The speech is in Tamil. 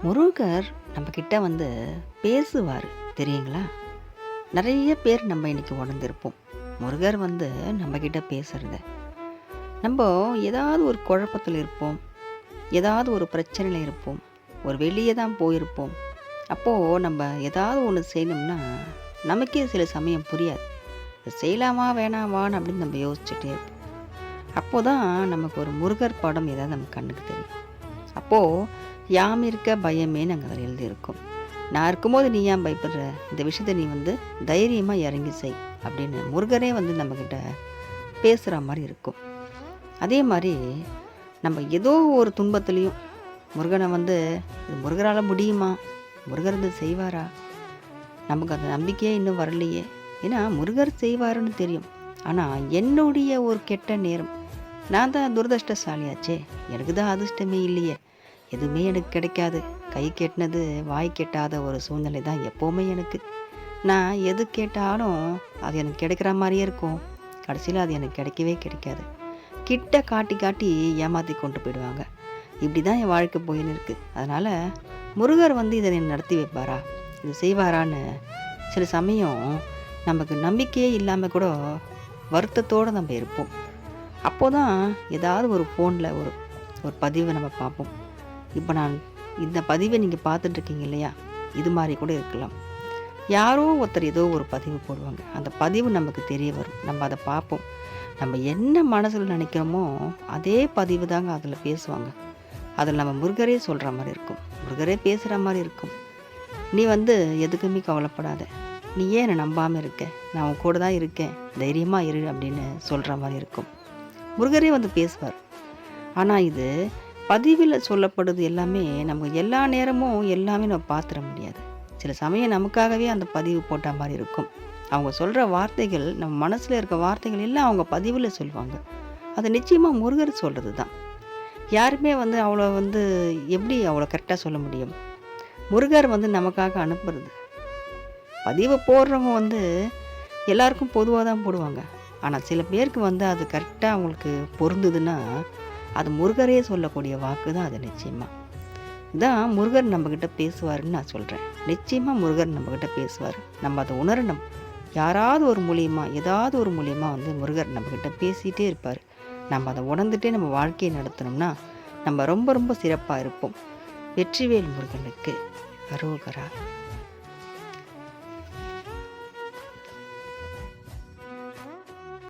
முருகர் நம்மக்கிட்ட வந்து பேசுவார் தெரியுங்களா? நிறைய பேர் நம்ம இன்னைக்கு உணர்ந்திருப்போம். முருகர் வந்து நம்மக்கிட்ட பேசுறத. நம்ப ஏதாவது ஒரு குழப்பத்துல இருப்போம். ஏதாவது ஒரு பிரச்சனையில இருப்போம். ஒரு வெளிய தான் போயிருப்போம். அப்போ நம்ம ஏதாவது ஒண்ணு செய்யணும்னா, நமக்கே சில சமயம் புரியாது. "இத செய்யலாமா? வேணாமான்னு?" அப்படின்னு நம்ம யோசிச்சுட்டே இருப்போம். அப்போதான் நமக்கு ஒரு முருகர் படம் ஏதாவது நம்ம கண்ணுக்கு தெரியும். அப்போ "யாம் இருக்க பயமேன்னு" அங்க அதில எழுதியிருக்கும். "நான் இருக்கும்போது நீ ஏன் பயப்படுற? இந்த விஷயத்த நீ வந்து தைரியமா இறங்கி செய்" அப்படின்னு முருகரே வந்து நம்மக்கிட்ட பேசுற மாரி இருக்கும். அதே மாரி நம்ம ஏதோ ஒரு துன்பத்திலயும் முருகன வந்து "இது முருகரால முடியுமா? முருகர் இத செய்வாரா? நமக்கு அந்த நம்பிக்கையே இன்னும் வரலையே." ஏன்னா முருகர் செய்வாருன்னு தெரியும். ஆனா என்னுடைய ஒரு கெட்ட நேரம், நான் தான் துரதிர்ஷ்டசாலியாச்சே! எனக்கு தான் அதிர்ஷ்டமே இல்லையே! எதுவுமே எனக்கு கிடைக்காது. கைக்கு எட்டுனது வாய்க்கு எட்டாத ஒரு சூழ்நிலை தான் எப்பவுமே எனக்கு. நான் எது கேட்டாலும் அது எனக்கு கிடைக்கிற மாரியே இருக்கும். கடைசியில அது எனக்கு கிடைக்கவே கிடைக்காது. கிட்ட காட்டி காட்டி ஏமாத்தி கொண்டு போயிடுவாங்க. இப்படி தான் என் வாழ்க்கை போயின்னு இருக்கு. அதனால முருகர் வந்து இத என்ன நடத்தி வைப்பாரா? இது செய்வாரான்னு சில சமயம் நமக்கு நம்பிக்கையே இல்லாம கூட வருத்தத்தோட நம்ம இருப்போம். அப்போதான் ஏதாவது ஒரு ஃபோன்ல ஒரு ஒரு பதிவ நம்ம பார்ப்போம். இப்ப நான் இந்த பதிவ நீங்க பார்த்துட்டுருக்கீங்க இல்லையா? இது மாரி கூட இருக்கலாம். யாரோ ஒருத்தர் ஏதோ ஒரு பதிவு போடுவாங்க. அந்த பதிவு நமக்கு தெரிய வரும். நம்ம அத பார்ப்போம். நம்ம என்ன மனசுல நினைக்கிறோமோ, அதே பதிவு தாங்க அதில பேசுவாங்க. அதில நம்ம முருகரே சொல்ற மாரி இருக்கும். முருகரே பேசுற மாரி இருக்கும். "நீ வந்து எதுக்குமே கவலைப்படாத. நீ ஏன் என்ன நம்பாம இருக்க? நான் உன் கூட தான் இருக்கேன். தைரியமா இரு" அப்படின்னு சொல்ற மாரி இருக்கும். முருகரே வந்து பேசுவார். ஆனா இது பதிவில சொல்லப்படுது எல்லாமே நம்ம எல்லா நேரமும் எல்லாமே நம்ம பார்த்துற முடியாது. சில சமயம் நமக்காகவே அந்த பதிவு போட்ட மாரி இருக்கும். அவங்க சொல்ற வார்த்தைகள் நம்ம மனசுல இருக்க வார்த்தைகள் எல்லாம் அவங்க பதிவுல சொல்லுவாங்க. அது நிச்சயமா முருகர் சொல்றது தான். யாருமே வந்து அவ்வளோ வந்து எப்படி அவ்வளோ கரெக்ட்டா சொல்ல முடியும்? முருகர் வந்து நமக்காக அனுப்புறது. பதிவு போடுறவங்க வந்து எல்லாருக்கும் பொதுவா தான் போடுவாங்க. ஆனா சில பேருக்கு வந்து அது கரெக்ட்டா அவங்களுக்கு பொருந்துதுன்னா, அது முருகரே சொல்லக்கூடிய வாக்கு தான் அது நிச்சயமா. இதான் முருகர் நம்மகிட்ட பேசுவாருன்னு நான் சொல்றேன். நிச்சயமா முருகர் நம்மகிட்ட பேசுவாரு. நம்ம அத உணரணும். யாராவது ஒரு மூலியமா, ஏதாவது ஒரு மூலியமா வந்து முருகர் நம்மகிட்ட பேசிட்டே இருப்பாரு. நம்ம அத உணர்ந்துட்டே நம்ம வாழ்க்கைய நடத்துனோம்னா, நம்ம ரொம்ப ரொம்ப சிறப்பா இருப்போம். வெற்றிவேல் முருகனுக்கு அரோகரா.